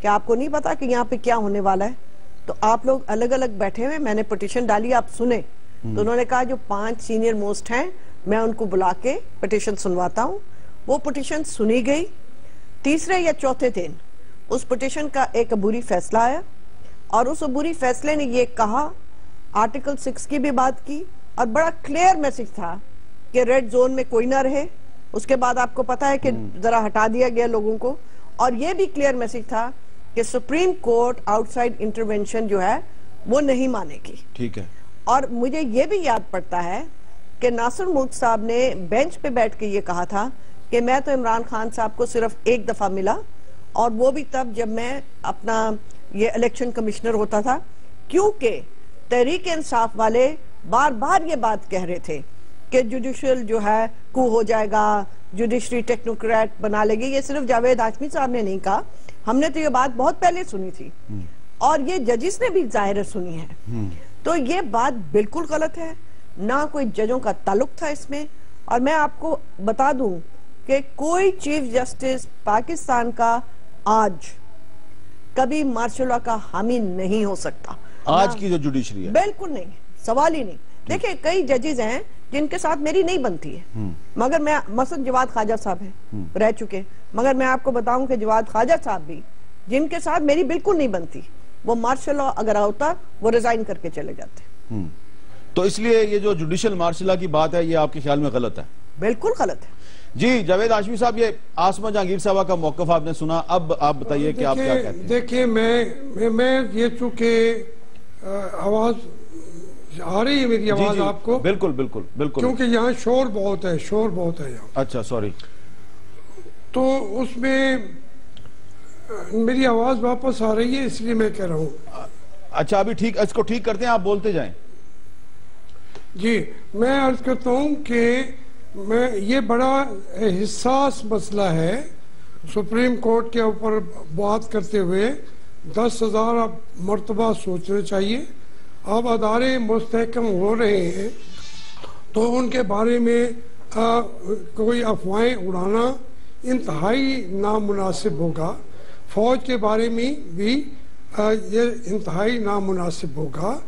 کہ آپ کو نہیں پتا کہ یہاں پہ کیا ہونے والا ہے؟ تو آپ لوگ الگ الگ بیٹھے ہوئے، میں نے پٹیشن ڈالی، آپ سنیں. تو انہوں نے کہا جو 5 سینئر موسٹ ہیں میں ان کو بلا کے پٹیشن سنواتا ہوں. وہ پٹیشن سنی گئی. تیسرے یا چوتھے دن اس پٹیشن کا ایک عبوری فیصلہ آیا، اور اس عبوری فیصلے نے یہ کہا، آرٹیکل 6 کی بھی بات کی، اور بڑا کلیئر میسج تھا کہ ریڈ زون میں کوئی نہ رہے. اس کے بعد آپ کو پتا ہے کہ ذرا ہٹا دیا گیا لوگوں کو، اور یہ بھی کلیئر میسج تھا کہ supreme court out side intervention جو ہے وہ نہیں مانے گی. ٹھیک ہے. اور مجھے یہ بھی یاد پڑتا ہے کہ ناصر ملک صاحب نے بینچ پہ بیٹھ کے یہ کہا تھا کہ میں تو عمران خان صاحب کو صرف ایک دفعہ ملا، اور وہ بھی تب جب میں اپنا یہ الیکشن کمشنر ہوتا تھا، کیونکہ تحریک انصاف والے بار بار یہ بات کہہ رہے تھے کہ جوڈیشل جو ہے کو ہو جائے گا، جوڈیشری ٹیکنوکریٹ بنا لے گی. یہ صرف جاوید ہاشمی صاحب نے نہیں کہا، ہم نے تو یہ بات بہت پہلے سنی تھی، اور یہ ججز نے بھی ظاہر سنی ہے. تو یہ بات بالکل غلط ہے، نہ کوئی ججوں کا تعلق تھا اس میں. اور میں آپ کو بتا دوں کہ کوئی چیف جسٹس پاکستان کا آج کبھی مارشل لا کا حامی نہیں ہو سکتا. آج کی جو جوڈیشری ہے بالکل نہیں، سوال ہی نہیں. دیکھیں کئی ججز ہیں جن کے ساتھ میری نہیں بنتی ہے، مگر میں مثلا جواد خواجہ صاحب ہیں رہ چکے، مگر میں آپ کو بتاؤں کہ جواد خواجہ صاحب بھی جن کے ساتھ میری بالکل نہیں بنتی، وہ مارشل لا اگر ہوتا وہ ریزائن کر کے چلے جاتے. تو اس لیے یہ جو جوڈیشل مارشل لا کی بات ہے یہ آپ کے خیال میں غلط ہے؟ بالکل غلط ہے. جی جاوید ہاشمی صاحب، یہ آسمہ جہانگیر صاحبہ کا موقف آپ نے سنا، اب آپ بتائیے کہ آپ کیا کہتے ہیں. دیکھیں میں یہ چونکہ آواز آ رہی ہے میری آواز آپ کو؟ بالکل بالکل بالکل، کیونکہ یہاں شور بہت ہے یہاں. اچھا سوری. تو اس میں میری آواز واپس آ رہی ہے، اس لیے میں کہہ رہا ہوں. اچھا ابھی ٹھیک، اس کو ٹھیک کرتے ہیں، آپ بولتے جائیں. جی میں عرض کرتا ہوں کہ یہ بڑا حساس مسئلہ ہے. سپریم کورٹ کے اوپر بات کرتے ہوئے 10,000 مرتبہ سوچنا چاہیے. اب ادارے مستحکم ہو رہے ہیں تو ان کے بارے میں کوئی افواہیں اڑانا انتہائی نامناسب ہوگا. فوج کے بارے میں بھی یہ انتہائی نامناسب ہوگا.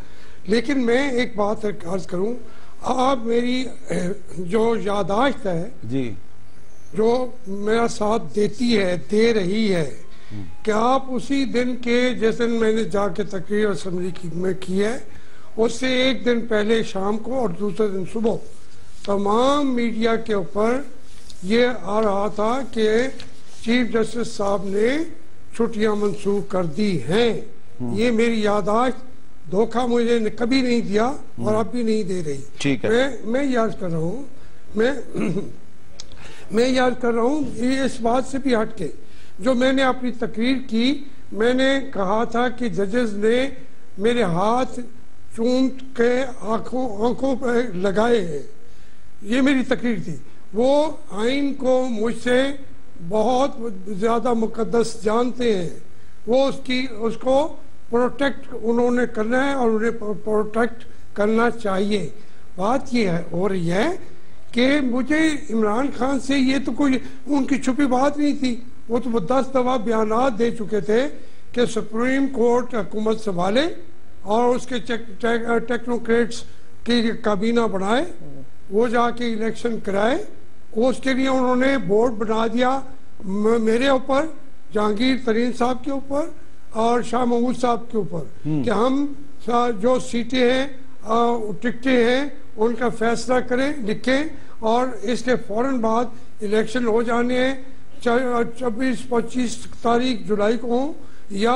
لیکن میں ایک بات عرض کروں، آپ میری جو یادداشت ہے جی جو میرا ساتھ دیتی ہے، دے رہی ہے، کہ آپ اسی دن کے جس دن میں نے جا کے تقریر اسمبلی میں کی ہے، اس سے ایک دن پہلے شام کو اور دوسرے دن صبح تمام میڈیا کے اوپر یہ آ رہا تھا کہ چیف جسٹس صاحب نے چھٹیاں منسوخ کر دی ہیں. یہ میری یادداشت دھوکہ مجھے کبھی نہیں دیا اور اب بھی نہیں دے رہی. ٹھیک ہے. میں یاد کر رہا ہوں، میں یاد کر رہا ہوں یہ اس بات سے بھی ہٹ کے جو میں نے اپنی تقریر کی، میں نے کہا تھا کہ ججز نے میرے ہاتھ چومٹ کے آنکھوں پہ لگائے ہیں. یہ میری تقریر تھی. وہ آئین کو مجھ سے بہت زیادہ مقدس جانتے ہیں. وہ اس کو پروٹیکٹ انہوں نے کرنا ہے اور انہیں پروٹیکٹ کرنا چاہیے. بات یہ ہو رہی ہے کہ مجھے عمران خان سے یہ تو کوئی ان کی چھپی بات نہیں تھی. وہ تو 10 دفعہ بیانات دے چکے تھے کہ سپریم کورٹ حکومت سنبھالے اور اس کے ٹیکنوکریٹس کی کابینہ بنائے، وہ جا کے الیکشن کرائے. اس کے لیے انہوں نے بورڈ بنا دیا میرے اوپر، جہانگیر ترین صاحب کے اوپر اور شاہ محمود صاحب کے اوپر، کہ ہم جو سیٹیں ہیں ٹکٹیں ہیں ان کا فیصلہ کریں، لکھیں، اور اس کے فوراً بعد الیکشن ہو جانے ہیں. 24-25 تاریخ جولائی کو ہوں یا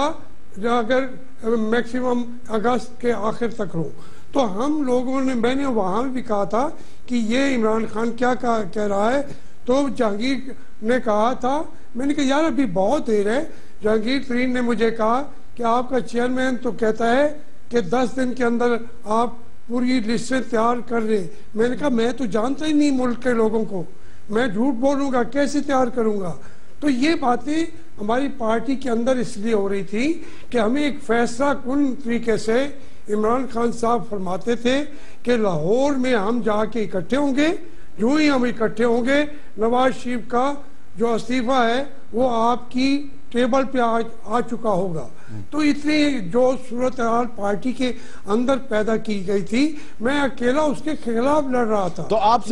اگر میکسیمم اگست کے آخر تک ہوں. تو ہم لوگوں نے، میں نے وہاں بھی کہا تھا کہ یہ عمران خان کیا کہہ رہا ہے. تو جہانگیر نے کہا تھا، میں نے کہا یار ابھی بہت دیر ہے. جہانگیر ترین نے مجھے کہا کہ آپ کا چیئرمین تو کہتا ہے کہ 10 دن کے اندر آپ پوری لسٹیں تیار کر رہے. میں نے کہا میں تو جانتا ہی نہیں ملک کے لوگوں کو، میں جھوٹ بولوں گا کیسے تیار کروں گا. تو یہ باتیں ہماری پارٹی کے اندر اس لیے ہو رہی تھی کہ ہمیں ایک فیصلہ کن طریقے سے عمران خان صاحب فرماتے تھے کہ لاہور میں ہم جا کے اکٹھے ہوں گے. جو ہی ہم اکٹھے ہوں گے، نواز شریف کا جو استعفیٰ ہے وہ آپ کی ٹیبل پہ آ چکا ہوگا. تو اتنی جو صورتحال پارٹی کے اندر پیدا کی گئی تھی میں اکیلا اس کے خلاف لڑ رہا تھا. تو آپ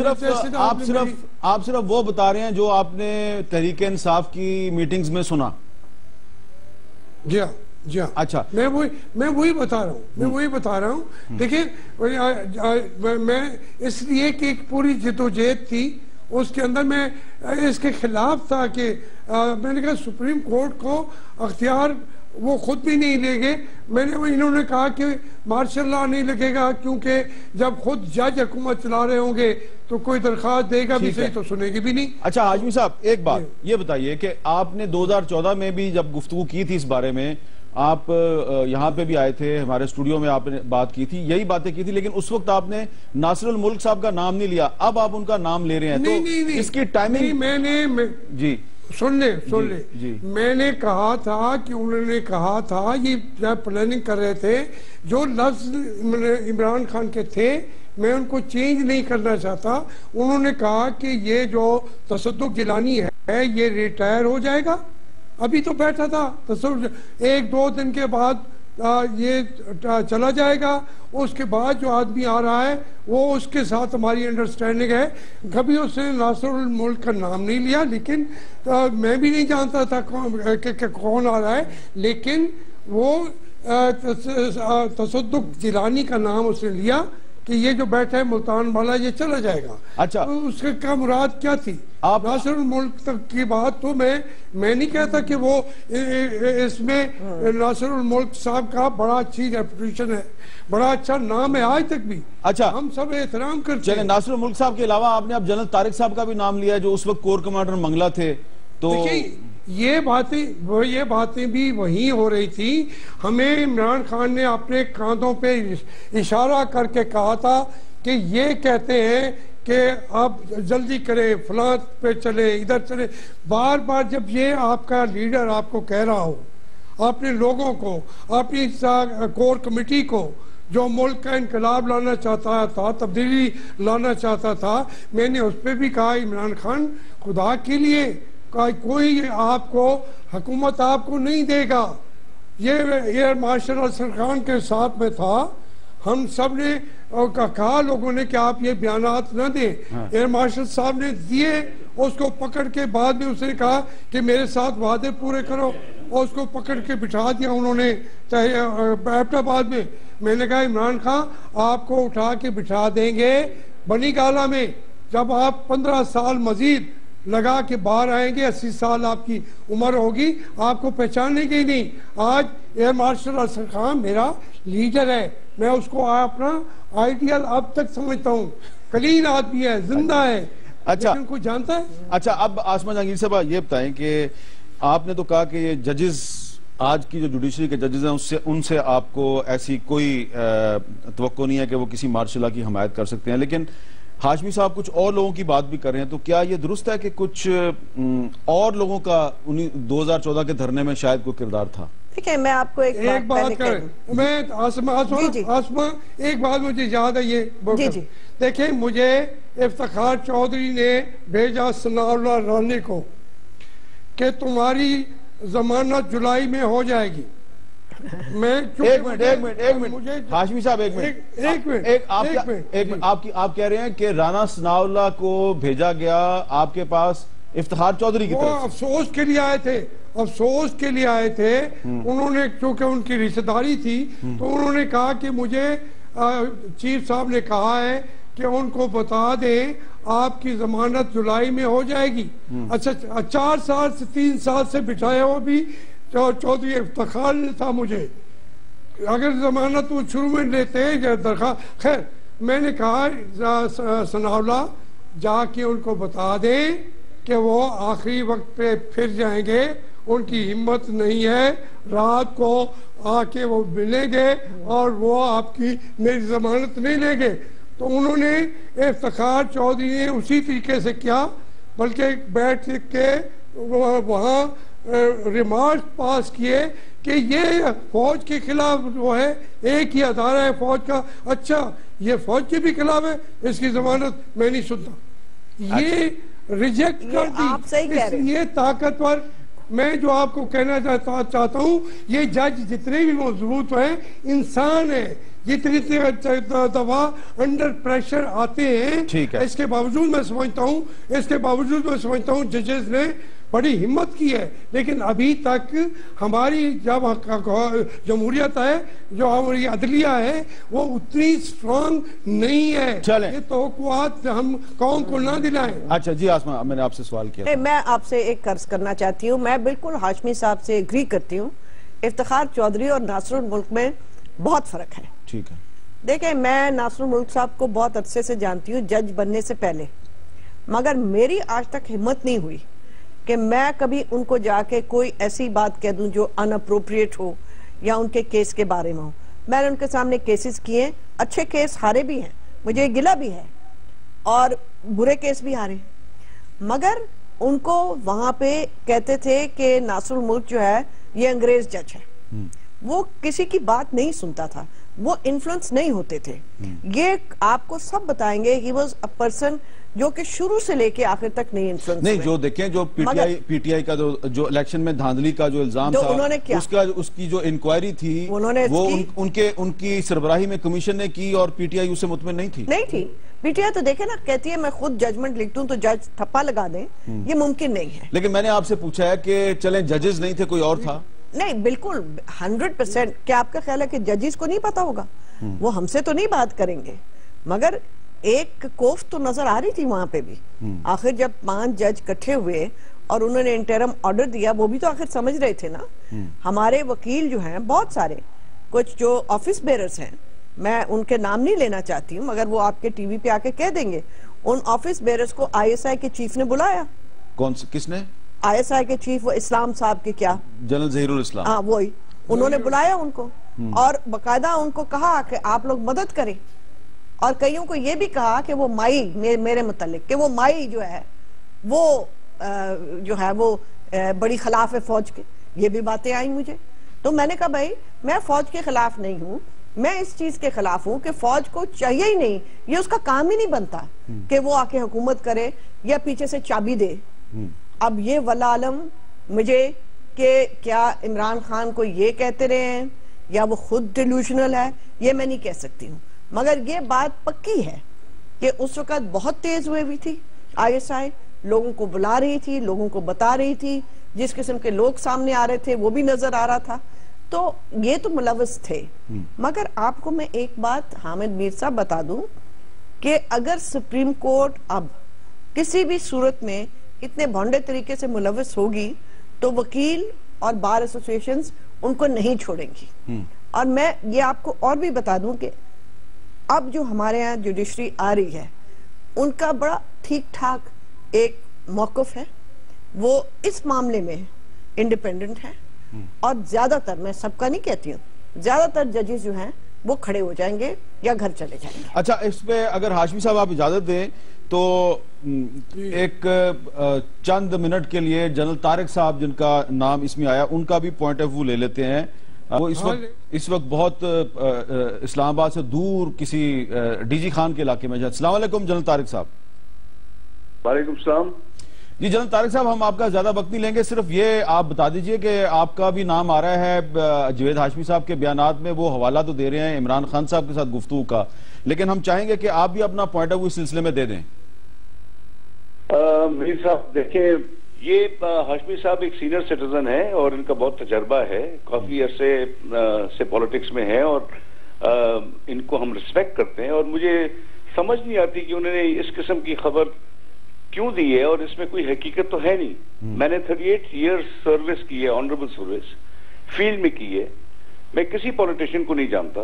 صرف وہ بتا رہے ہیں جو آپ نے تحریک انصاف کی میٹنگز میں سنا؟ جی ہاں جی ہاں. اچھا میں وہی بتا رہا ہوں دیکھیں میں اس لیے کہ ایک پوری جدوجہد تھی اس کے اندر میں اس کے خلاف تھا کہ میں نے کہا سپریم کورٹ کو اختیار وہ خود بھی نہیں لے گے. انہوں نے کہا کہ مارشل لا نہیں لگے گا کیونکہ جب خود جج حکومت چلا رہے ہوں گے تو کوئی درخواست دے گا بھی صحیح تو سنے گی بھی نہیں. اچھا ہاشمی صاحب ایک بات یہ بتائیے کہ آپ نے 2014 میں بھی جب گفتگو کی تھی اس بارے میں آپ یہاں پہ بھی آئے تھے ہمارے اسٹوڈیو میں آپ نے بات کی تھی یہی باتیں کی تھی لیکن اس وقت آپ نے ناصر الملک صاحب کا نام نہیں لیا اب آپ ان کا نام لے رہے ہیں تو اس کی ٹائمنگ جی سن لے میں نے کہا تھا کہ انہوں نے کہا تھا یہ جب پلاننگ کر رہے تھے جو لفظ عمران خان کے تھے میں ان کو چینج نہیں کرنا چاہتا. انہوں نے کہا کہ یہ جو تصدق جیلانی ہے یہ ریٹائر ہو جائے گا. ابھی تو بیٹھا تھا ایک دو دن کے بعد یہ چلا جائے گا. اس کے بعد جو آدمی آ رہا ہے وہ اس کے ساتھ ہماری انڈرسٹینڈنگ ہے. کبھی اس نے ناصر الملک کا نام نہیں لیا لیکن میں بھی نہیں جانتا تھا کہ کون آ رہا ہے لیکن وہ تصدق جیلانی کا نام اس نے لیا کہ یہ جو بیٹھا ہے ملتان والا یہ چلا جائے گا. اچھا اس کا مراد کیا تھی؟ ناصر الملک تک کی بات تو میں نہیں کہتا کہ وہ اس میں ناصر الملک صاحب کا بڑا اچھی ریپوٹیشن ہے بڑا اچھا نام ہے آج تک بھی. اچھا ہم سب احترام کرتے ہیں. ناصر الملک صاحب کے علاوہ آپ نے اب جنرل طارق صاحب کا بھی نام لیا جو اس وقت کور کمانڈر منگلہ تھے. تو یہ باتیں بھی وہی ہو رہی تھی. ہمیں عمران خان نے اپنے کاندھوں پہ اشارہ کر کے کہا تھا کہ یہ کہتے ہیں کہ آپ جلدی کریں فلاں پہ چلے ادھر چلے. بار بار جب یہ آپ کا لیڈر آپ کو کہہ رہا ہو اپنے لوگوں کو اپنی کور کمیٹی کو جو ملک کا انقلاب لانا چاہتا تھا تبدیلی لانا چاہتا تھا میں نے اس پہ بھی کہا عمران خان خدا کے لیے کوئی آپ کو حکومت آپ کو نہیں دے گا. یہ ایئر مارشل اصغر خان کے ساتھ میں تھا ہم سب نے کہا لوگوں نے کہ آپ یہ بیانات نہ دیں. ایئر مارشل صاحب نے دیے اس کو پکڑ کے بعد میں اس نے کہا کہ میرے ساتھ وعدے پورے کرو اور اس کو پکڑ کے بٹھا دیا انہوں نے ایبٹ آباد میں. میں نے کہا عمران خان آپ کو اٹھا کے بٹھا دیں گے بنی گالہ میں جب آپ 15 سال مزید لگا کے باہر آئیں گے 80 سال آپ کی عمر ہوگی آپ کو پہچاننے کی نہیں. آج ایئر مارشل اصغر خان میرا لیڈر ہے میں اس کو اپنا آئیڈیل اب تک سمجھتا ہوں. کلین آدمی ہے زندہ ہے. اچھا لیکن کوئی جانتا ہے. اچھا اب آسمہ جہانگیر صاحب یہ بتائیں کہ آپ نے تو کہا کہ یہ ججز آج کی جو جوڈیشری کے ججز ہیں ان سے آپ کو ایسی کوئی توقع نہیں ہے کہ وہ کسی مارشل لا کی حمایت کر سکتے ہیں لیکن ہاشمی صاحب کچھ اور لوگوں کی بات بھی کر رہے ہیں تو کیا یہ درست ہے کہ کچھ اور لوگوں کا 2014 کے دھرنے میں شاید کوئی کردار تھا؟ دیکھیں میں آپ کو ایک بات میں آسمہ ایک بات مجھے یاد ہے یہ دیکھیں مجھے افتخار چودھری نے بھیجا ثناء اللہ رانی کو کہ تمہاری ضمانت جولائی میں ہو جائے گی. ایک منٹ ہاشمی صاحب ایک منٹ آپ کہہ رہے ہیں کہ رانا ثناء اللہ کو بھیجا گیا آپ کے پاس افتخار چودھری کی طرف وہ افسوس کے لیے آئے تھے انہوں نے چونکہ ان کی رشتہ داری تھی تو انہوں نے کہا کہ مجھے چیف صاحب نے کہا ہے کہ ان کو بتا دیں آپ کی ضمانت جولائی میں ہو جائے گی. اچھا 4 سال سے 3 سال سے بٹھایا ہوا بھی چودھری افتخار تھا مجھے اگر ضمانت وہ شروع میں لیتے درخواست. خیر میں نے کہا ثناء اللہ جا کے ان کو بتا دیں کہ وہ آخری وقت پہ پھر جائیں گے ان کی ہمت نہیں ہے رات کو آ کے وہ ملیں گے اور وہ آپ کی میری ضمانت نہیں لیں گے. تو انہوں نے افتخار چودھری نے اسی طریقے سے کیا بلکہ بیٹھ کے وہاں ریمارک پاس کیے کہ یہ فوج کے خلاف جو ہے ایک ہی ادارہ ہے فوج کا. اچھا یہ فوج کے بھی خلاف ہے اس کی ضمانت میں نہیں سنتا. یہ ریجیکٹ کر دی. یہ طاقتور میں جو آپ کو کہنا چاہتا ہوں، یہ جج جتنے بھی مضبوط ہیں انسان ہیں، جتنی دفعہ انڈر پریشر آتے ہیں، اس کے باوجود میں سمجھتا ہوں ججز نے بڑی ہمت کی ہے، لیکن ابھی تک ہماری جب جمہوریت ہے، جو ہماری عدلیہ ہے، وہ اتنی سٹرونگ نہیں ہے، یہ توقعات ہم قوم کو نہ دلائیں۔ اچھا جی آسما، میں نے آپ سے سوال کیا، میں آپ سے ایک عرض کرنا چاہتی ہوں، میں بالکل ہاشمی صاحب سے اگری کرتی ہوں، افتخار چودھری اور ناصر الملک میں بہت فرق ہے۔ ٹھیک ہے، دیکھیں میں ناصر الملک صاحب کو بہت عرصے سے جانتی ہوں، جج بننے سے پہلے، مگر میری آج تک ہمت نہیں ہوئی کہ میں کبھی ان کو جا کے کوئی ایسی بات کہہ دوں جو ان اپروپریٹ ہو یا ان کے کیس کے بارے میں ہو۔ میں نے ان کے سامنے کیسز کیے، اچھے کیس ہارے بھی ہیں، مجھے گلہ بھی ہے، اور برے کیس بھی ہارے، مگر ان کو وہاں پہ کہتے تھے کہ ناصر الملک جو ہے یہ انگریز جج ہے، وہ کسی کی بات نہیں سنتا تھا، وہ انفلوئنس نہیں ہوتے تھے۔ یہ آپ کو سب بتائیں گے he was a person جو کہ شروع سے لے کے آخر تک نہیں انفلوئنس ہوئے۔ نہیں جو دیکھیں، جو پی ٹی آئی کا جو الیکشن میں دھاندلی کا جو الزام تھا، اس کی جو انکوائری تھی وہ ان کی سربراہی میں کمیشن نے کی، اور پی ٹی آئی اس سے مطمئن نہیں تھی۔ پی ٹی آئی تو دیکھیں نا، کہتی ہے میں خود ججمنٹ لکھ دوں تو جج تھپا لگا دیں، یہ ممکن نہیں ہے۔ لیکن میں نے آپ سے پوچھا ہے کہ چلیں ججز نہیں تھے، کوئی اور تھا؟ نہیں، بالکل 100%۔ کیا آپ کا خیال ہے کہ ججز کو نہیں پتا ہوگا؟ وہ ہم سے تو نہیں بات کریں گے، مگر ایک کوفت تو نظر آ رہی تھی وہاں پہ بھی۔ آخر جب 5 جج کٹھے ہوئے اور انہوں نے انٹرم آرڈر دیا، وہ بھی تو آخر سمجھ رہے تھے نا۔ ہمارے وکیل جو ہیں بہت سارے، کچھ جو آفس بیررز ہیں، میں ان کے نام نہیں لینا چاہتی ہوں، مگر وہ آپ کے ٹی وی پہ آ کے کہہ دیں گے، ان آفس بیررز کو آئی ایس آئی کے چیف نے بلایا۔ کس نے؟ آئی ایس آئی کے چیف، وہ اسلام صاحب کے کیا، جنرل ظہیر الاسلام، ہاں وہی، انہوں نے بلایا ان کو، اور باقاعدہ ان کو کہا کہ آپ لوگ مدد کریں، اور کئیوں کو یہ بھی کہا کہ وہ مائی، میرے متعلق کہ وہ مائی جو ہے وہ بڑی خلاف ہے فوج کے، یہ بھی باتیں آئیں مجھے۔ تو میں نے کہا بھائی میں فوج کے خلاف نہیں ہوں، میں اس چیز کے خلاف ہوں کہ فوج کو چاہیے ہی نہیں، یہ اس کا کام ہی نہیں بنتا کہ وہ آ کے حکومت کرے یا پیچھے سے چابی دے۔ اب یہ واللہ عالم مجھے کہ کیا عمران خان کو یہ کہتے رہے ہیں یا وہ خود ڈیلوشنل ہے، یہ میں نہیں کہہ سکتی ہوں، مگر یہ بات پکی ہے کہ اس وقت بہت تیز ہوئے بھی تھی آئی ایس آئی، لوگوں کو بلا رہی تھی، لوگوں کو بتا رہی تھی، جس قسم کے لوگ سامنے آ رہے تھے وہ بھی نظر آ رہا تھا، تو یہ تو ملوث تھے۔ مگر آپ کو میں ایک بات حامد میر صاحب بتا دوں کہ اگر سپریم کورٹ اب کسی بھی صورت میں اتنے بھونڈے طریقے سے ملوث ہوگی تو وکیل اور بار ایسوسیشنز ان کو نہیں چھوڑیں گی۔ اور میں یہ آپ کو اور بھی بتا دوں کہ اب جو ہمارے ہاں جوڈیشری آ رہی ہے ان کا بڑا ٹھیک ٹھاک ایک موقف ہے، وہ اس معاملے میں انڈیپینڈنٹ ہے، اور زیادہ تر، میں سب کا نہیں کہتی ہوں، زیادہ تر ججز جو ہیں وہ کھڑے ہو جائیں گے یا گھر چلے جائیں گے۔ اچھا، اس پہ اگر ہاشمی صاحب آپ اجازت دیں تو ایک چند منٹ کے لیے جنرل طارق صاحب جن کا نام اس میں آیا، ان کا بھی پوائنٹ آف ویو لے لیتے ہیں۔ وہ اس وقت بہت اسلام آباد سے دور کسی ڈی جی خان کے علاقے میں۔ السلام علیکم جنرل طارق صاحب۔ وعلیکم السلام جی جنرل طارق صاحب، ہم آپ کا زیادہ وقت نہیں لیں گے، صرف یہ آپ بتا دیجئے کہ آپ کا بھی نام آ رہا ہے جاوید ہاشمی صاحب کے بیانات میں، وہ حوالہ تو دے رہے ہیں عمران خان صاحب کے ساتھ گفتگو کا، لیکن ہم چاہیں گے کہ آپ بھی اپنا پوائنٹ آف ویو اس سلسلے میں دے دیں۔ میر صاحب دیکھیں، یہ ہاشمی صاحب ایک سینئر سٹیزن ہے اور ان کا بہت تجربہ ہے، کافی عرصے سے پولیٹکس میں ہے، اور ان کو ہم ریسپیکٹ کرتے ہیں، اور مجھے سمجھ نہیں آتی کہ انہوں نے اس قسم کی خبر کیوں دی ہے، اور اس میں کوئی حقیقت تو ہے نہیں۔ میں نے 38 ایئرز سروس کی ہے، آنریبل سروس فیلڈ میں کی ہے، میں کسی پولیٹیشین کو نہیں جانتا،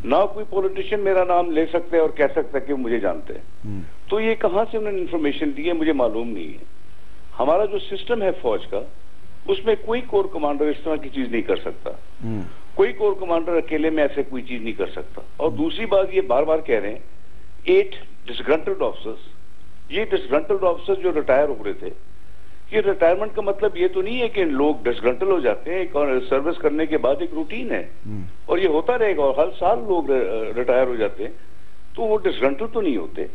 نہ کوئی پولیٹیشین میرا نام لے سکتا ہے اور کہہ سکتا ہے کہ وہ مجھے جانتے ہیں، تو یہ کہاں سے انہوں نے انفارمیشن دی ہے مجھے معلوم نہیں ہے۔ ہمارا جو سسٹم ہے فوج کا، اس میں کوئی کور کمانڈر اس طرح کی چیز نہیں کر سکتا، کوئی کور کمانڈر اکیلے میں ایسے کوئی چیز نہیں کر سکتا۔ اور دوسری بات یہ بار بار کہہ رہے ہیں 8 ڈسگرنٹلڈ آفیسرز، یہ ڈسگرنٹلڈ آفیسر جو ریٹائر ہو رہے تھے، یہ ریٹائرمنٹ کا مطلب یہ تو نہیں ہے کہ لوگ ڈسگرنٹل ہو جاتے ہیں، ایک سروس کرنے کے بعد ایک روٹین ہے اور یہ ہوتا رہے گا، اور ہر سال لوگ ریٹائر ہو جاتے ہیں، تو وہ ڈسگرنٹل تو نہیں ہوتے۔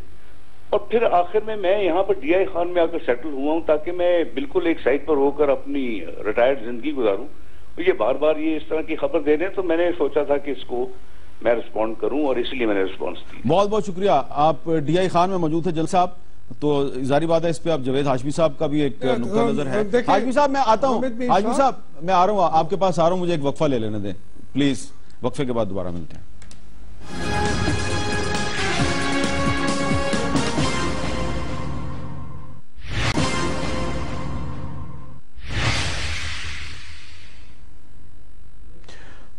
اور پھر آخر میں یہاں پر ڈی آئی خان میں آ کر سیٹل ہوا ہوں تاکہ میں بالکل ایک سائٹ پر ہو کر اپنی ریٹائرڈ زندگی گزاروں. یہ بار بار یہ اس طرح کی خبر دے رہے ہیں تو میں نے سوچا تھا کہ اس کو میں رسپونڈ کروں اور اس لیے میں نے رسپونس دی. بہت بہت شکریہ. آپ ڈی آئی خان میں موجود تھے جل صاحب, تو ظاہری بات ہے اس پہ آپ جاوید ہاشمی صاحب کا بھی ایک نقطہ نظر ہے. ہاشمی صاحب میں آتا ہوں, ہاشمی صاحب میں آ رہا ہوں, آپ کے پاس آ رہا ہوں, مجھے ایک وقفہ لے لینے دیں پلیز, وقفے کے بعد دوبارہ ملتے ہیں.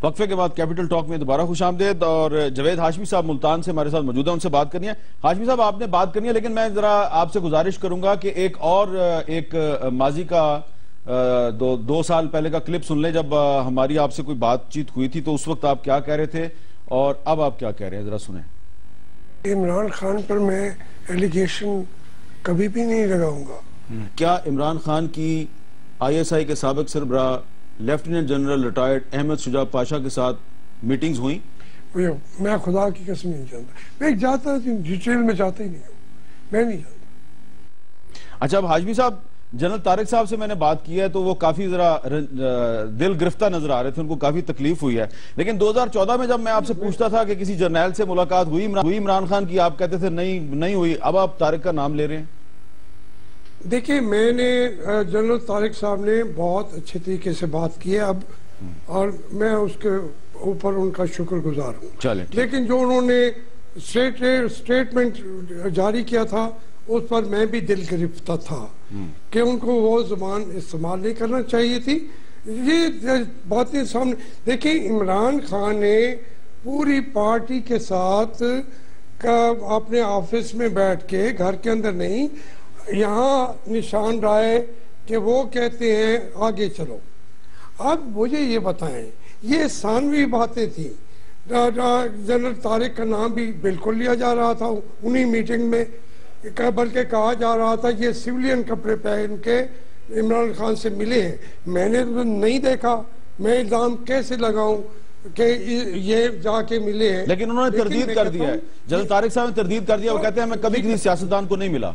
وقفے کے بعد کیپٹل ٹاک میں دوبارہ خوش آمدید, اور جاوید ہاشمی صاحب ملتان سے ہمارے ساتھ موجود ہیں, ان سے بات کرنی ہے. ہاشمی صاحب آپ نے بات کرنی ہے, لیکن میں ذرا آپ سے گزارش کروں گا کہ ایک ماضی کا 2 سال پہلے کا کلپ سن لیں, جب ہماری آپ سے کوئی بات چیت ہوئی تھی تو اس وقت آپ کیا کہہ رہے تھے اور اب آپ کیا کہہ رہے ہیں, ذرا سنیں. عمران خان پر میں ایلیگیشن کبھی بھی نہیں لگاؤں گا. کیا عمران خان کی آئی ایس آئی کے سابق سربراہ لیفٹیننٹ جنرل ریٹائرڈ احمد شجاع پاشا کے ساتھ میٹنگز ہوئیں؟ میں خدا کی قسم نہیں جانتا, میں جاتا ڈیٹیل میں جاتا ہی نہیں ہوں, میں نہیں جانتا. اچھا, اب ہاشمی صاحب جنرل طارق صاحب سے میں نے بات کی ہے تو وہ کافی ذرا دل گرفتہ نظر آ رہے تھے, ان کو کافی تکلیف ہوئی ہے, لیکن 2014 میں جب میں آپ سے پوچھتا تھا کہ کسی جرنیل سے ملاقات ہوئی عمران خان کی, آپ کہتے تھے نہیں ہوئی. اب آپ طارق کا نام لے رہے ہیں. دیکھیں, میں نے جنرل طارق صاحب نے بہت اچھے طریقے سے بات کی ہے اب, اور میں اس کے اوپر ان کا شکر گزار ہوں. لیکن جو انہوں نے سٹیٹمنٹ جاری کیا تھا اس پر میں بھی دل گرفتہ تھا کہ ان کو وہ زبان استعمال نہیں کرنا چاہیے تھی. یہ باتیں سامنے دیکھیں, عمران خان نے پوری پارٹی کے ساتھ اپنے آفس میں بیٹھ کے, گھر کے اندر نہیں, یہاں نشان رائے کہ وہ کہتے ہیں آگے چلو. اب مجھے یہ بتائیں, یہ ثانوی باتیں تھیں. جنرل طارق کا نام بھی بالکل لیا جا رہا تھا انہی میٹنگ میں, بلکہ کہا جا رہا تھا یہ سویلین کپڑے پہن کے عمران خان سے ملے ہیں. میں نے تو نہیں دیکھا, میں الزام کیسے لگاؤں کہ یہ جا کے ملے ہیں. لیکن انہوں نے تردید کر دیا ہے, جنرل طارق صاحب نے تردید کر دیا, وہ کہتے ہیں میں کبھی کسی سیاستدان کو نہیں ملا.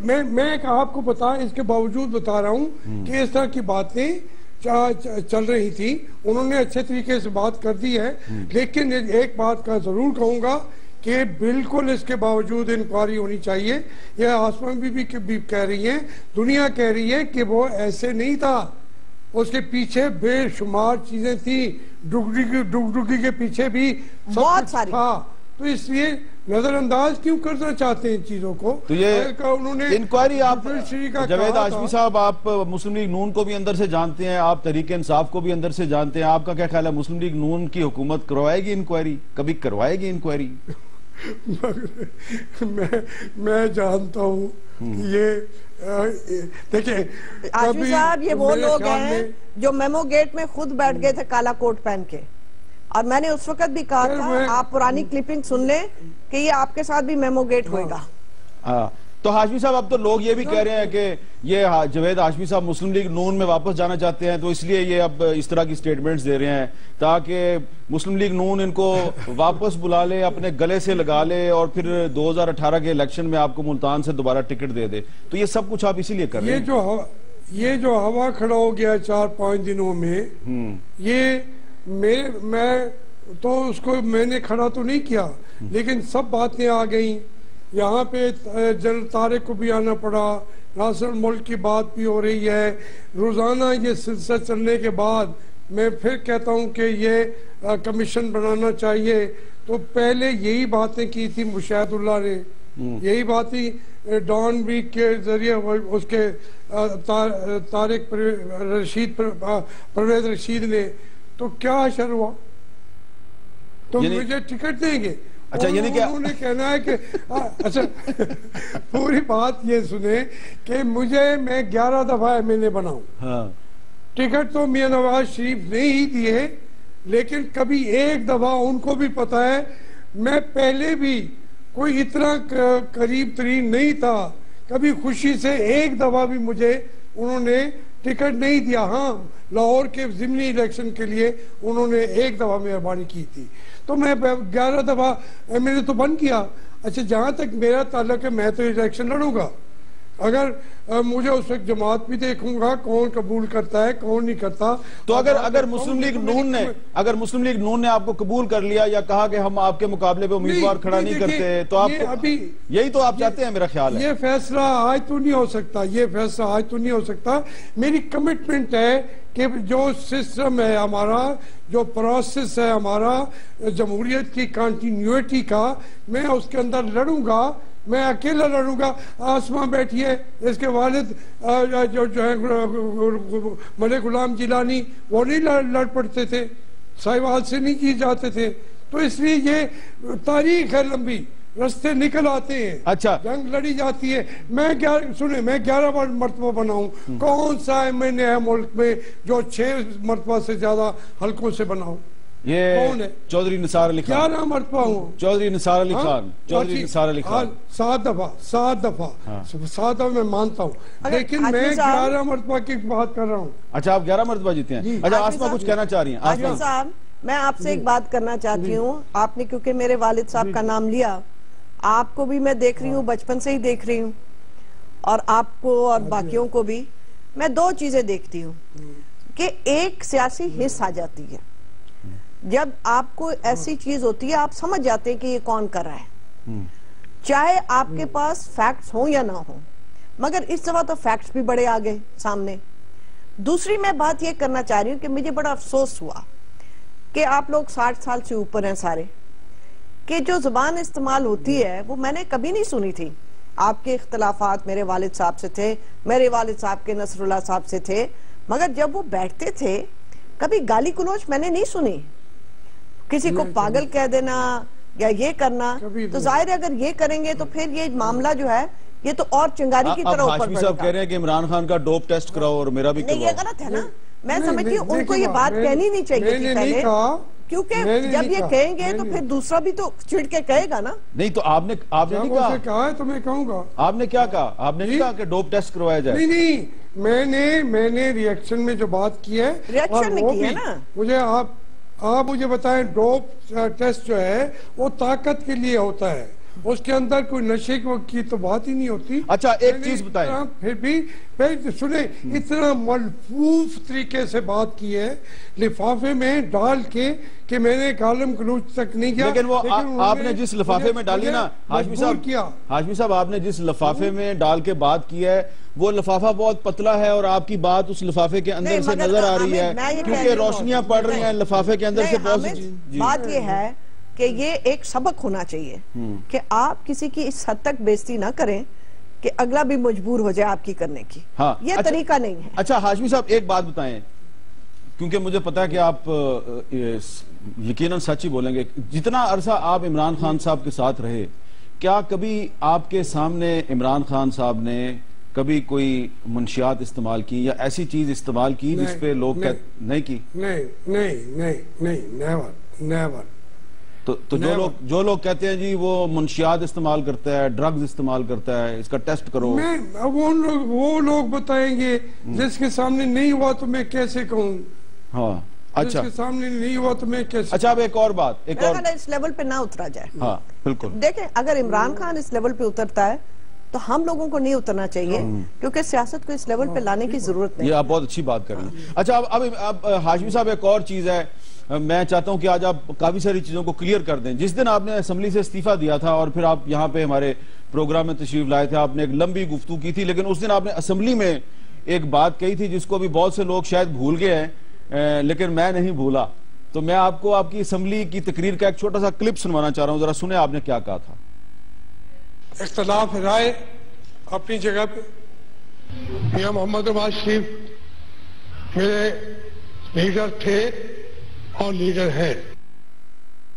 میں آپ کو اس کے باوجود بتا رہا ہوں کہ اس طرح کی باتیں چل رہی تھی. انہوں نے اچھے طریقے سے بات کر دی ہے, لیکن ایک بات کا ضرور کہوں گا کہ بالکل اس کے باوجود انکوائری ہونی چاہیے. یہ آسمان بھی کہہ رہی ہیں, دنیا کہہ رہی ہے کہ وہ ایسے نہیں تھا, اس کے پیچھے بے شمار چیزیں تھیں, ڈگڈگی کے پیچھے بھی بہت ساری تھا. تو اس لیے نظر انداز کیوں کرنا چاہتے ہیں ان چیزوں کو؟ تو یہ انکوائری, آپ جاوید ہاشمی صاحب آپ مسلم لیگ نون کو بھی اندر سے جانتے ہیں, آپ تحریک انصاف کو بھی اندر سے جانتے ہیں, آپ کا کیا خیال ہے مسلم لیگ نون کی حکومت کروائے گی انکوائری, کبھی کروائے گی انکوائری؟ میں جانتا ہوں یہ دیکھیں, ہاشمی صاحب یہ وہ لوگ ہیں جو میمو گیٹ میں خود بیٹھ گئے تھے کالا کوٹ پہن کے, اور میں نے اس وقت بھی کہا تھا آپ پرانی کلپنگ سن لیں کہ یہ آپ کے ساتھ بھی میمو گیٹ ہوئے گا. تو ہاشمی صاحب اب تو لوگ یہ بھی کہہ رہے ہیں کہ یہ جاوید ہاشمی صاحب مسلم لیگ نون میں واپس جانا چاہتے ہیں, تو اس لیے یہ اب اس طرح کی سٹیٹمنٹس دے رہے ہیں تاکہ مسلم لیگ نون ان کو واپس بلا لے, اپنے گلے سے لگا لے, اور پھر 2018 کے الیکشن میں آپ کو ملتان سے دوبارہ ٹکٹ دے دے. تو یہ سب کچھ آپ اسی لیے کر رہے ہیں. یہ جو ہوا کھڑا ہو گیا 4-5 دنوں میں, یہ میں تو اس کو میں نے کھڑا تو نہیں کیا, لیکن سب باتیں آ گئیں. یہاں پہ جنرل طارق کو بھی آنا پڑا, ناصر الملک کی بات بھی ہو رہی ہے. روزانہ یہ سلسلہ چلنے کے بعد میں پھر کہتا ہوں کہ یہ کمیشن بنانا چاہیے. تو پہلے یہی باتیں کی تھی مشاہد اللہ نے, یہی باتیں ڈان ویک کے ذریعے اس کے طارق پرویز رشید نے. تو کیا اثر ہوا؟ تو مجھے ٹکٹ دیں گے. اچھا, یعنی کہ انہوں نے کہنا ہے کہ اچھا پوری بات یہ سنیں کہ میں 11 دفعہ MLA بناؤں. ٹکٹ تو میاں نواز شریف نے ہی دیے, لیکن کبھی ایک دفعہ ان کو بھی پتا ہے میں پہلے بھی کوئی اتنا قریب ترین نہیں تھا. کبھی خوشی سے ایک دفعہ بھی مجھے انہوں نے ٹکٹ نہیں دیا. ہاں لاہور کے ضمنی الیکشن کے لیے انہوں نے 1 دفعہ مہربانی کی تھی, تو میں 11 دفعہ میں نے تو بند کیا. اچھا جہاں تک میرا تعلق ہے میں تو الیکشن لڑوں گا. اگر مجھے اس وقت جماعت بھی دیکھوں گا کون قبول کرتا ہے کون نہیں کرتا. تو اگر مسلم لیگ نون نے آپ کو قبول کر لیا یا کہا کہ ہم آپ کے مقابلے پہ امیدوار کھڑا نہیں کرتے تو آپ یہی تو آپ چاہتے ہیں میرا خیال ہے. یہ فیصلہ آج تو نہیں ہو سکتا. میری کمٹمنٹ ہے کہ جو سسٹم ہے ہمارا, جو پروسیس ہے ہمارا جمہوریت کی کنٹینیوٹی کا, میں اس کے اندر لڑوں گا. میں اکیلا لڑوں گا. آسماں بیٹھی ہے, اس کے والد جو ہے ملک غلام جیلانی وہ نہیں لڑ پڑتے تھے, سائیوال سے نہیں جیت جاتے تھے. تو اس لیے یہ تاریخ ہے لمبی, رستے نکل آتے ہیں. اچھا جنگ لڑی جاتی ہے. میں 11 مرتبہ بنا ہوں. کون سا MNA ہے ملک میں جو 6 مرتبہ سے زیادہ حلقوں سے بنا ہوں؟ یہ چودھری نثار علی خان. 11 مرتبہ ہوں. چودھری نثار علی خان. 7 دفعہ میں مانتا ہوں, لیکن میں 11 مرتبہ کی بات کر رہا ہوں. اچھا آپ 11 مرتبہ جیتے ہیں. اچھا آسمہ کچھ کہنا چاہ رہی ہیں. حاجی صاحب میں آپ سے ایک بات کرنا چاہتی ہوں. آپ نے کیونکہ میرے والد صاحب کا نام لیا, آپ کو بھی میں دیکھ رہی ہوں, بچپن سے ہی دیکھ رہی ہوں, اور آپ کو اور باقیوں کو بھی. میں 2 چیزیں دیکھتی ہوں کہ ایک سیاسی حص آ جاتی ہے. جب آپ کو ایسی چیز ہوتی ہے آپ سمجھ جاتے ہیں کہ یہ کون کر رہا ہے, چاہے آپ کے پاس فیکٹس ہوں یا نہ ہوں, مگر اس دفعہ تو فیکٹس بھی بڑے آگے سامنے. دوسری میں بات یہ کرنا چاہ رہی ہوں کہ مجھے بڑا افسوس ہوا کہ آپ لوگ 60 سال سے اوپر ہیں سارے, کہ جو زبان استعمال ہوتی ہے وہ میں نے کبھی نہیں سنی تھی. آپ کے اختلافات میرے والد صاحب سے تھے, میرے والد صاحب کے نصر اللہ صاحب سے تھے, مگر جب وہ بیٹھتے تھے کبھی گالی گلوچ میں نے نہیں سنی. کسی کو پاگل کہہ دینا یا یہ کرنا, تو ظاہر ہے اگر یہ کریں گے تو پھر یہ معاملہ جو ہے یہ تو اور چنگاری کی طرح اوپر اب ہاشمی صاحب کہہ رہے ہیں کہ عمران خان کا ڈوپ ٹیسٹ کراؤ اور میرا بھی کرواؤ. نہیں, یہ غلط ہے نا. میں سمجھتی ہوں ان کو یہ بات کہنی نہیں چاہیے تھی پہلے, کیونکہ جب یہ کہیں گے تو پھر دوسرا بھی تو چڑ کے کہے گا نا. نہیں تو آپ نے نہیں کہا ہے تو میں کہوں گا. آپ نے کیا کہا؟ آپ نے نہیں کہا کہ ڈوپ ٹیسٹ کروایا جائے. نہیں, میں نے ریئیکشن میں جو بات کی ہے, ریئیکشن میں کی ہے نا. مجھے آپ مجھے بتائیں, ڈوپ ٹیسٹ جو ہے وہ طاقت کے لیے ہوتا ہے, اس کے اندر کوئی نشے کی تو بات ہی نہیں ہوتی. اچھا ایک چیز بتائیں, پھر بھی سنیں, اتنا ملفوف طریقے سے بات کی ہے لفافے میں ڈال کے کہ میں نے کالم گلوچ تک نہیں کیا. لیکن وہ آپ نے جس لفافے میں ڈالی نا ہاشمی صاحب, آپ نے جس لفافے میں ڈال کے بات کی ہے وہ لفافہ بہت پتلا ہے اور آپ کی بات اس لفافے کے اندر سے نظر آ رہی ہے, کیونکہ روشنیاں پڑ رہی ہیں لفافے کے اندر سے. بات یہ ہے کہ یہ ایک سبق ہونا چاہیے کہ آپ کسی کی اس حد تک بےزتی نہ کریں کہ اگلا بھی مجبور ہو جائے آپ کی کرنے کی. یہ طریقہ نہیں ہے. اچھا ہاشمی صاحب ایک بات بتائیں, کیونکہ مجھے پتا ہے کہ آپ یقیناً سچ ہی بولیں گے. جتنا عرصہ آپ عمران خان صاحب کے ساتھ رہے, کیا کبھی آپ کے سامنے عمران خان صاحب نے کبھی کوئی منشیات استعمال کی یا ایسی چیز استعمال کی جس پہ لوگ نہیں کی؟ نیور. تو جو لوگ کہتے ہیں جی وہ منشیات استعمال کرتا ہے, ڈرگز استعمال کرتا ہے, اس کا ٹیسٹ کرو. وہ لوگ بتائیں گے, جس کے سامنے نہیں ہوا تو میں کیسے کہوں. ہاں اچھا, جس کے سامنے نہیں ہوا تو میں کیسے. اچھا اب ایک اور بات, اس لیول پہ نہ اترا جائے. ہاں بالکل. دیکھیں اگر عمران خان اس لیول پہ اترتا ہے تو ہم لوگوں کو نہیں اترنا چاہیے, کیونکہ سیاست کو اس لیول پہ لانے کی ضرورت نہیں. یہ آپ بہت اچھی بات کر رہی ہیں. اچھا اب ہاشمی صاحب ایک اور چیز ہے, میں چاہتا ہوں کہ آج آپ کافی ساری چیزوں کو کلیئر کر دیں. جس دن آپ نے اسمبلی سے استعفیٰ دیا تھا اور پھر آپ یہاں پہ ہمارے پروگرام میں تشریف لائے تھے, آپ نے ایک لمبی گفتگو کی تھی, لیکن اس دن آپ نے اسمبلی میں ایک بات کہی تھی جس کو بھی بہت سے لوگ شاید بھول گئے ہیں, لیکن میں نہیں بھولا. تو میں آپ کو آپ کی اسمبلی کی تقریر کا ایک چھوٹا سا کلپ سنوانا چاہ رہا ہوں, ذرا سنیں آپ نے کیا کہا تھا. اختلاف رائے اپنی جگہ پہ, میاں محمد نواز شریف میرے لیڈر تھے اور لیڈر ہے.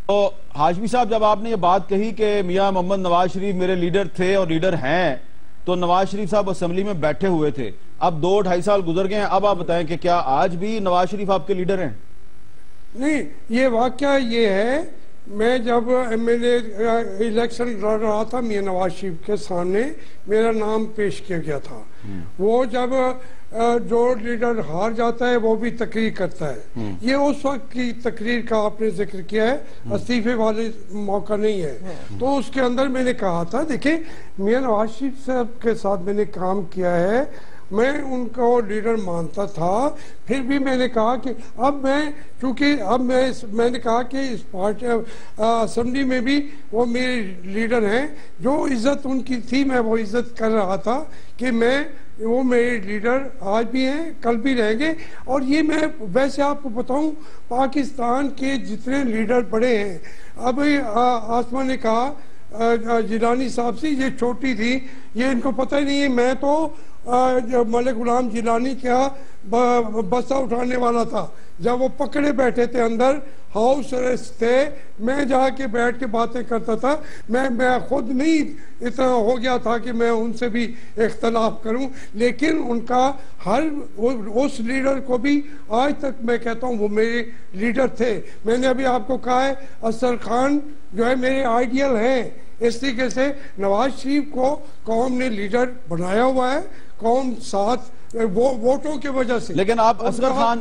تو ہاشمی صاحب جب آپ نے یہ بات کہی کہ میاں محمد نواز شریف میرے لیڈر تھے اور لیڈر ہیں, تو نواز شریف صاحب اسمبلی میں بیٹھے ہوئے تھے. اب 2-2.5 سال گزر گئے ہیں, اب آپ بتائیں کہ کیا آج بھی نواز شریف آپ کے لیڈر ہیں؟ نہیں, یہ واقعہ یہ ہے, میں جب MNA الیکشن لڑ رہا تھا میاں نواز شریف کے سامنے میرا نام پیش کیا گیا تھا. وہ جب جو لیڈر ہار جاتا ہے وہ بھی تقریر کرتا ہے. یہ اس وقت کی تقریر کا آپ نے ذکر کیا ہے, استعفے والے موقع نہیں ہے. تو اس کے اندر میں نے کہا تھا, دیکھیں میاں نواز شریف صاحب کے ساتھ میں نے کام کیا ہے, میں ان کو لیڈر مانتا تھا, پھر بھی میں نے کہا کہ اب میں چونکہ اب میں نے کہا کہ اس پارٹی اسمبلی میں بھی وہ میرے لیڈر ہیں, جو عزت ان کی تھی میں وہ عزت کر رہا تھا کہ وہ میرے لیڈر آج بھی ہیں, کل بھی رہیں گے. اور یہ میں ویسے آپ کو بتاؤں, پاکستان کے جتنے لیڈر بڑے ہیں, اب آسما نے کہا جیلانی صاحب سے, یہ چھوٹی تھی, یہ ان کو پتہ ہی نہیں ہے, میں تو ملک غلام جیلانی کا بستہ اٹھانے والا تھا جب وہ پکڑے بیٹھے تھے اندر, ہاؤس اریسٹ تھے, میں جا کے بیٹھ کے باتیں کرتا تھا. میں خود نہیں اتنا ہو گیا تھا کہ میں ان سے بھی اختلاف کروں, لیکن ان کا اس لیڈر کو بھی آج تک میں کہتا ہوں وہ میرے لیڈر تھے. میں نے ابھی آپ کو کہا ہے اصغر خان جو ہے میرے آئیڈیل ہیں. اس طریقے سے نواز شریف کو قوم نے لیڈر بنایا ہوا ہے, قوم ساتھ ووٹوں کی وجہ سے. لیکن آپ اصغر خان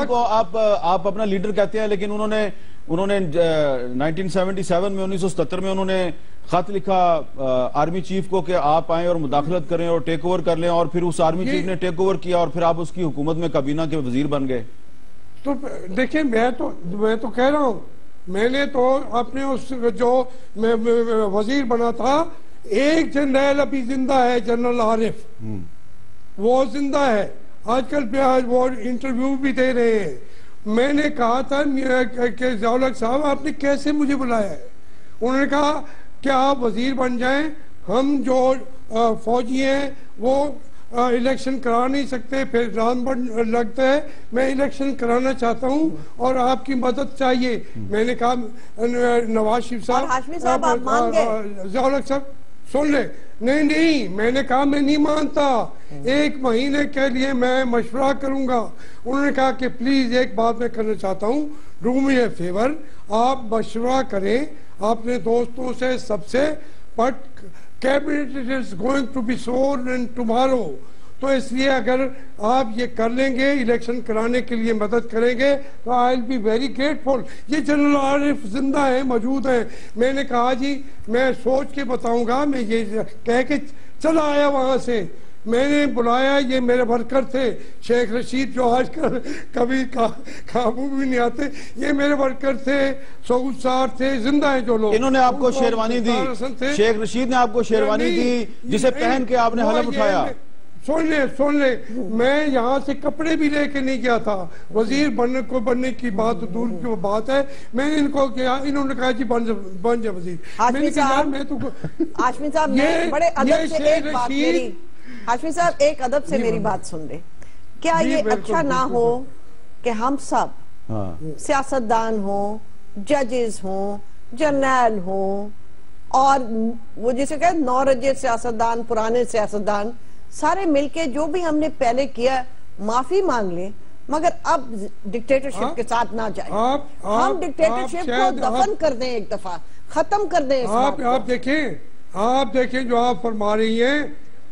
کو آپ اپنا لیڈر کہتے ہیں, لیکن انہوں نے 1977 میں 1977 میں انہوں نے خط لکھا آرمی چیف کو کہ آپ آئیں اور مداخلت کریں اور ٹیک اوور کر لیں, اور پھر اس آرمی چیف نے ٹیک اوور کیا اور پھر آپ اس کی حکومت میں کابینہ کے وزیر بن گئے. تو دیکھیں میں تو کہہ رہا ہوں, میں نے تو اپنے اس جو میں وزیر بنا تھا, ایک جنرل ابھی زندہ ہے, جنرل عارف, وہ زندہ ہے آج کل, وہ انٹرویو بھی دے رہے ہیں. میں نے کہا تھا کہ ضیاء الحق صاحب آپ نے کیسے مجھے بلایا ہے؟ انہوں نے کہا کہ آپ وزیر بن جائیں, ہم جو فوجی ہیں وہ الیکشن کرا نہیں سکتے, پھر رام لگتا ہے, میں الیکشن کرانا چاہتا ہوں اور آپ کی مدد چاہیے. میں نے کہا نواز شریف صاحب, ضیاء الحق صاحب سن لے, نہیں میں نے کہا میں نہیں مانتا, 1 مہینے کے لیے میں مشورہ کروں گا. انہوں نے کہا کہ پلیز ایک بات میں کرنا چاہتا ہوں, ڈو می اے فیور, آپ مشورہ کریں اپنے دوستوں سے سب سے, but cabinet is going to be sworn in tomorrow. تو اس لیے اگر آپ یہ کر لیں گے, الیکشن کرانے کے لیے مدد کریں گے, تو I'll be very grateful. یہ جنرل عارف زندہ ہیں, موجود ہیں. میں نے کہا جی میں سوچ کے بتاؤں گا, میں یہ کہہ کے چلا آیا وہاں سے. میں نے بلایا, یہ میرے ورکر تھے, شیخ رشید جو آج کل کبھی قابو بھی نہیں آتے, یہ میرے ورکر تھے, سعود سار تھے, زندہ ہیں جو لوگ. انہوں نے آپ کو شیروانی دی, شیخ رشید نے آپ کو شیروانی دی جسے پہن کے آپ نے حلف اٹھایا. سن لے, میں یہاں سے کپڑے بھی لے کے نہیں گیا تھا. وزیر بننے کی بات دور کی بات ہے. میں نے ان کو کیا, انہوں نے کہا جی بن جا وزیر. ہاشمی صاحب بڑے ادب سے ایک بات میری, ہاشمی صاحب ایک ادب سے میری بات سن لیں. کیا یہ اچھا نہ ہو کہ ہم سب سیاستدان ہوں, ججز ہوں, جرنیل ہوں, اور وہ جسے کہتے ہیں نورجے سیاستدان, پرانے سیاستدان, سارے مل کے جو بھی ہم نے پہلے کیا معافی مانگ لیں, مگر اب ڈکٹیٹرشپ کے ساتھ نہ جائیں. ہم ڈکٹیٹرشپ کو دفن کر دیں, ایک دفعہ ختم کر دیں. آپ دیکھیں جو آپ فرما رہی ہیں,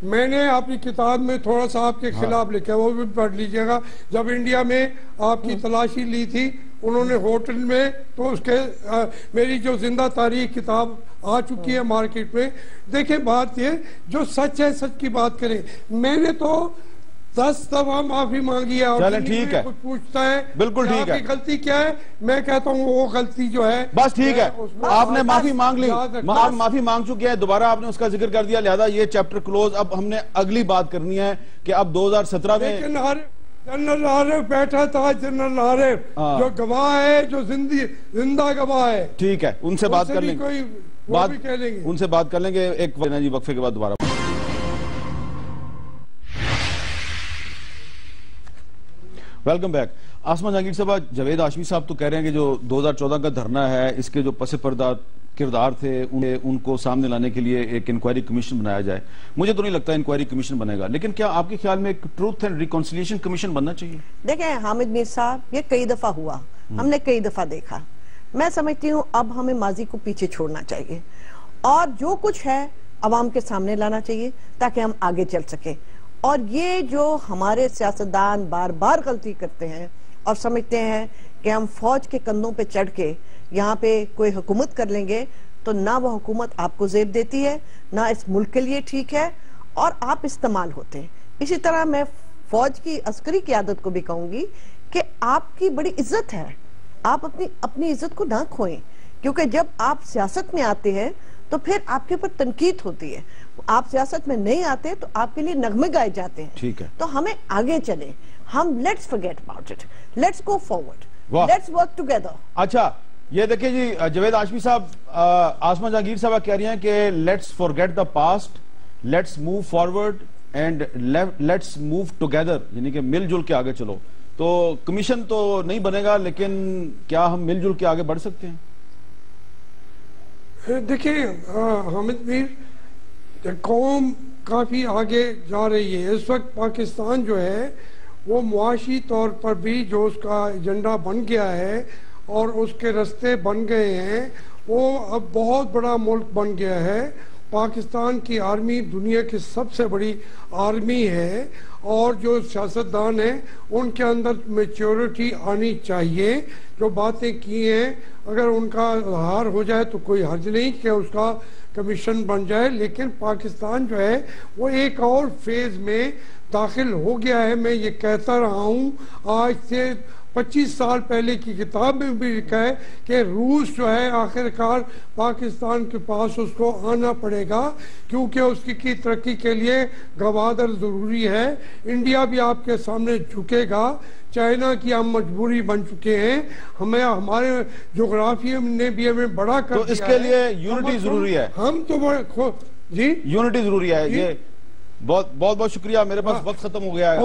میں نے اپنی کتاب میں تھوڑا سا آپ کے خلاف لکھا ہے, وہ بھی پڑھ لیجئے گا. جب انڈیا میں آپ کی تلاشی لی تھی انہوں نے ہوٹل میں, تو اس کے میری جو زندہ تاریخ کتاب آ چکی ہے مارکیٹ میں. دیکھیں بات یہ, جو سچ ہے سچ کی بات کریں. میں نے تو 10 دفعہ معافی مانگی ہے, اور ٹھیک ہے, پوچھتا ہے بالکل ٹھیک ہے, غلطی کیا ہے, میں کہتا ہوں وہ غلطی جو ہے بس ٹھیک ہے, آپ نے معافی مانگ لی, آپ معافی مانگ چکے ہیں, دوبارہ آپ نے اس کا ذکر کر دیا, لہذا یہ چیپٹر کلوز. اب ہم نے اگلی بات کرنی ہے کہ اب 2017 میں جنرل عارف بیٹھا تھا, جنرل عارف جو گواہ ہے, جو زندہ گواہ ہے. ٹھیک ہے, ان سے بات کر لیں گے, ان سے بات کر لیں گے ایک وقفے کے بعد دوبارہ. Welcome back. آسما جہانگیر صاحب, جاوید ہاشمی صاحب تو کہہ رہے ہیں کہ جو 2014 کا دھرنا ہے, اس کے جو پس پردہ کردار تھے ان کو سامنے لانے کے لیے ایک انکوائری کمیشن بنایا جائے. مجھے تو نہیں لگتا انکوائری کمیشن بنے گا, لیکن کیا آپ کے خیال میں ایک ٹروتھ اینڈ ریکنسیلیشن کمیشن بننا چاہیے؟ دیکھیں حامد میر صاحب, یہ کئی دفعہ ہوا, ہم نے کئی دفعہ دیکھا. میں سمجھتی ہوں اب ہمیں ماضی کو پیچھے چھوڑنا چاہیے, اور جو کچھ ہے عوام کے سامنے لانا چاہیے تاکہ ہم آگے چل سکیں. اور یہ جو ہمارے سیاستدان بار بار غلطی کرتے ہیں اور سمجھتے ہیں کہ ہم فوج کے کندھوں پہ چڑھ کے یہاں پہ کوئی حکومت کر لیں گے، تو نہ وہ حکومت آپ کو زیب دیتی ہے، نہ اس ملک کے لیے ٹھیک ہے، اور آپ استعمال ہوتے ہیں۔ اسی طرح میں فوج کی عسکری قیادت کو بھی کہوں گی کہ آپ کی بڑی عزت ہے، آپ اپنی عزت کو نہ کھوئیں، کیونکہ جب آپ سیاست میں آتے ہیں تو پھر آپ کے اوپر تنقید ہوتی ہے، آپ سیاست میں نہیں آتے تو آپ کے لیے نغمے گائے جاتے ہیں۔ ٹھیک ہے، تو ہمیں آگے چلیں، ہم let's forget about it، let's go forward، واہ، لیٹس work together۔ اچھا یہ دیکھیں جی جاوید ہاشمی صاحب، آسمہ جہانگیر صاحب کہہ رہی ہیں کہ let's forget the past، let's move forward and let's move together، یعنی کہ مل جل کے آگے چلو۔ تو کمیشن تو نہیں بنے گا، لیکن کیا ہم مل جل کے آگے بڑھ سکتے ہیں؟ دیکھیں حامد میر، قوم کافی آگے جا رہی ہے اس وقت۔ پاکستان جو ہے وہ معاشی طور پر بھی جو اس کا ایجنڈا بن گیا ہے اور اس کے رستے بن گئے ہیں، وہ اب بہت بڑا ملک بن گیا ہے۔ پاکستان کی آرمی دنیا کی سب سے بڑی آرمی ہے، اور جو سیاستدان ہیں ان کے اندر میچورٹی آنی چاہیے۔ جو باتیں کی ہیں اگر ان کا اظہار ہو جائے تو کوئی حرج نہیں کہ اس کا کمیشن بن جائے، لیکن پاکستان جو ہے وہ ایک اور فیز میں داخل ہو گیا ہے۔ میں یہ کہتا رہا ہوں، آج سے 25 سال پہلے کی کتاب میں بھی لکھا ہے کہ روس جو ہے آخرکار پاکستان کے پاس اس کو آنا پڑے گا، کیونکہ اس کی ترقی کے لیے گوادر ضروری ہے۔ انڈیا بھی آپ کے سامنے جھکے گا، چائنا کی ہم مجبوری بن چکے ہیں، ہمارے جغرافیہ نے بھی ہمیں بڑا کر دیا ہے۔ تو اس کے لیے یونٹی ضروری ہے، ہم تو جی یونٹی ضروری ہے۔ یہ بہت بہت شکریہ، میرے پاس وقت ختم ہو گیا ہے۔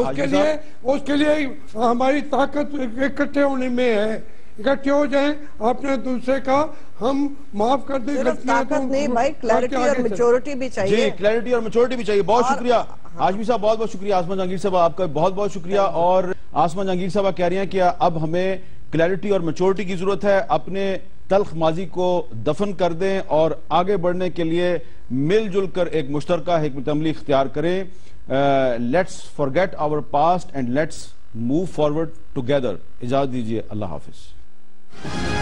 اس کے لیے ہماری طاقت اکٹھے ہونے میں ہے، اکٹھے ہو جائیں، اپنے دوسرے کا ہم معاف کر دیں۔ صرف طاقت نہیں بھائی، کلیرٹی اور میچورٹی بھی چاہیے۔ جی کلیرٹی اور میچورٹی بھی چاہیے۔ بہت شکریہ ہاشمی صاحب، بہت بہت شکریہ۔ آسمہ جہانگیر صاحب آپ کا بہت بہت شکریہ۔ اور آسمہ جہانگیر صاحب کہہ رہی ہیں کہ اب ہمیں کلیرٹی اور میچورٹی کی ضرورت ہے، اپنے تلخ ماضی کو دفن کر دیں اور آگے بڑھنے کے لیے مل جل کر ایک مشترکہ حکمت عملی اختیار کریں۔ Let's forget our past and let's move forward together۔ اجازت دیجیے، اللہ حافظ۔